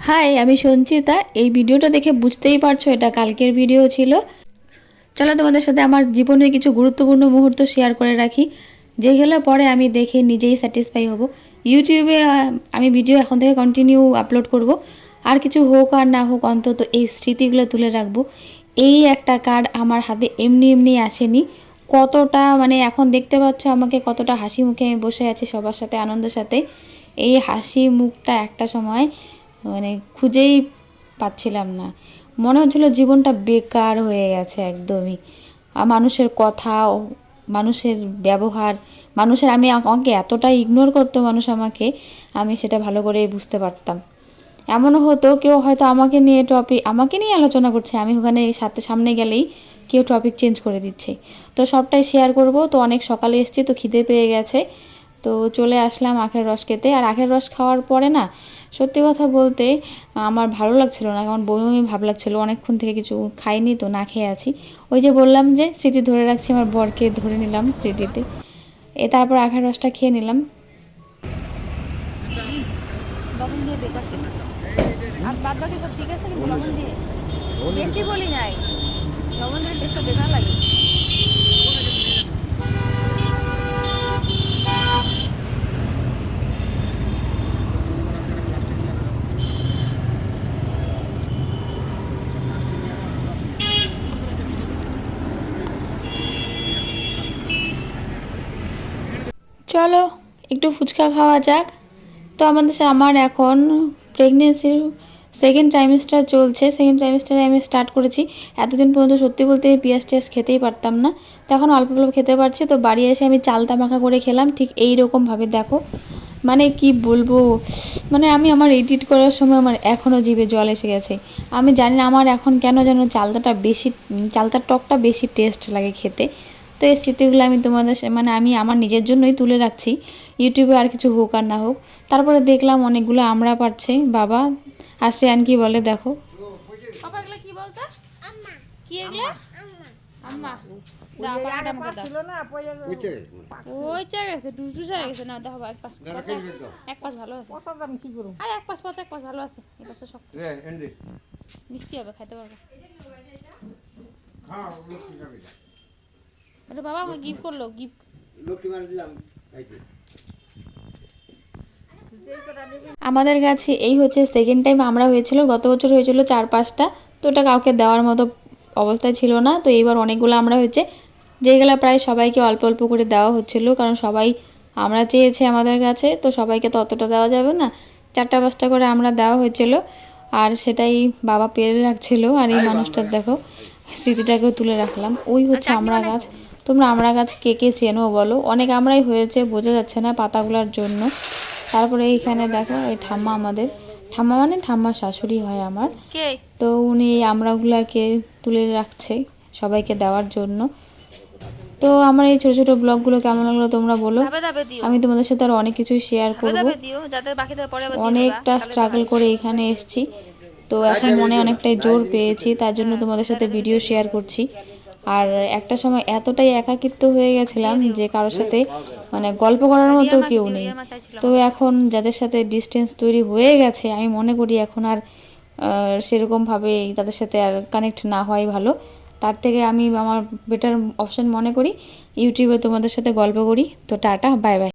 High, আমি সঞ্চিতা। এই ভিডিওটা দেখে বুঝতেই পারছো এটা কালকের ভিডিও ছিল। চলো তোমাদের সাথে আমার জীবনের কিছু গুরুত্বপূর্ণ মুহূর্ত শেয়ার করে রাখি, যেগুলো পরে আমি দেখে নিজেই স্যাটিসফাই হব। ইউটিউবে আমি ভিডিও এখন থেকে কন্টিনিউ আপলোড করব। আর কিছু হোক আর না হোক, অন্তত এই স্মৃতিগুলো তুলে রাখবো। এই একটা কার্ড আমার হাতে এমনি এমনি আসেনি। কতটা এখন দেখতে পাচ্ছ আমাকে, কতটা হাসি মুখে আমি বসে আছি সবার সাথে আনন্দের সাথে। এই হাসি মুখটা একটা সময় খুঁজেই পাচ্ছিলাম না। মনে হচ্ছিল জীবনটা বেকার হয়ে গেছে একদমই। মানুষের কথা, মানুষের ব্যবহার, আমি আমাকে এতটা ইগনোর করতো মানুষ আমাকে, আমি সেটা ভালো করে বুঝতে পারতাম। এমনও হতো কেউ হয়তো আমাকে নিয়ে আলোচনা করছে, আমি ওখানে সামনে গেলেই কেউ টপিক চেঞ্জ করে দিচ্ছে। তো সবটাই শেয়ার করব। তো অনেক সকালে এসেছি, তো খিদে পেয়ে গেছে, তো চলে আসলাম আখের রস খেতে। আর আখের রস খাওয়ার পরে না, সত্যি কথা বলতে আমার ভালো লাগছিল না, আমার বমি ভাব লাগছিল। অনেকক্ষণ থেকে কিছু খাইনি, তো না খেয়ে আছি। ওই যে বললাম যে স্মৃতি ধরে রাখছি, আমার বরকে ধরে নিলাম স্মৃতিতে। তারপর আখের রসটা খেয়ে নিলাম। লবণ দিয়ে বেকার টেস্ট। আর বাদ বাকি সব ঠিক আছে, কিন্তু লবণ দিয়ে বেশি বলি নাই, লবণ দিয়ে টেস্টটা বেকার লাগে। চলো একটু ফুচকা খাওয়া যাক। তো আমার এখন প্রেগনেন্সির সেকেন্ড ট্রাইমেস্টার চলছে। সেকেন্ড ট্রাইমেস্টারে আমি স্টার্ট করেছি। এতদিন পর্যন্ত সত্যি বলতে পেঁয়াজ টেয়াজ খেতেই পারতাম না, তো এখন অল্প অল্প খেতে পারছি। তো বাড়ি এসে আমি চালতা মাখা করে খেলাম, ঠিক এই রকমভাবে। দেখো কি বলবো, আমি আমার এডিট করার সময় আমার এখনও জিভে জল এসে গেছে। আমি জানি না আমার এখন কেন যেন চালতার টকটা বেশি টেস্ট লাগে খেতে। তো এই স্মৃতিগুলো আমি তোমাদের আমি আমার নিজের জন্যই তুলে রাখছি, ইউটিউবে আর কিছু হোক আর না হোক। তারপরে দেখলাম অনেকগুলো আমরা পাচ্ছে বাবা। আর শ্রেয়ান কি বলে দেখো। পাপা এগুলা কি বলতো? আম্মা। কি এগুলা? আম্মা। দাও পাপাটা আমাকে দাও। ছিল না পয়লা ওই জায়গা গেছে, ডুসডুস হয়ে গেছে। না দেখো এক পাশ এক পাশ ভালো আছে। কত দাম কি করব? আরে এক পাশ ভালো আছে, এই পাশে শক্ত। এন্ডি মিষ্টি হবে, খেতে পারবে। হ্যাঁ লক্ষ্মী খাবে। আরে বাবা আমাকে গিফট করলো, গিফট লক্ষ্মী মান দিলাম খাইতে। আমাদের কাছে এই হচ্ছে সেকেন্ড টাইম আমরা হয়েছিল। গত বছর হয়েছিল 4-5টা, তো ওটা কাউকে দেওয়ার মতো অবস্থায় ছিল না। তো এইবার অনেকগুলো আমরা হয়েছে, যেগুলো প্রায় সবাইকে অল্প অল্প করে দেওয়া হচ্ছিলো, কারণ সবাই আমরা চেয়েছে আমাদের কাছে, তো সবাইকে তো অতটা দেওয়া যাবে না। 4টা-5টা করে আমরা দেওয়া হয়েছিল, আর সেটাই বাবা পেরে রাখছিল। আর এই মানুষটার দেখো স্মৃতিটাকেও তুলে রাখলাম। ওই হচ্ছে আমরা গাছ। তোমরা আমরা গাছ কে কে চেনো বলো? অনেক আমরাই হয়েছে, বোঝা যাচ্ছে না পাতাগুলোর জন্য। তারপরে এইখানে দেখো এই ঠাম্মা, আমাদের ঠাম্মা ঠাম্মার শাশুড়ি হয় আমার, তো উনি এই আমড়াগুলাকে তুলে রাখছে সবাইকে দেওয়ার জন্য। তো আমার এই ছোটো ছোটো ব্লগগুলো কেমন লাগলো তোমরা বলো। আমি তোমাদের সাথে আরও অনেক কিছুই শেয়ার করবো। অনেকটা স্ট্রাগল করে এখানে এসেছি, তো এখন মনে অনেকটাই জোর পেয়েছি, তার জন্য তোমাদের সাথে ভিডিও শেয়ার করছি। আর একটা সময় এতটাই একাকিত্ব হয়ে গেছিলাম যে কারোর সাথে গল্প করার মতো কেউ নেই। তো এখন যাদের সাথে ডিস্টেন্স তৈরি হয়ে গেছে, আমি মনে করি এখন আর সেরকমভাবে তাদের সাথে আর কানেক্ট না হওয়াই ভালো। তার থেকে আমি আমার বেটার অপশন মনে করি ইউটিউবে তোমাদের সাথে গল্প করি। তো টাটা, বাই বাই।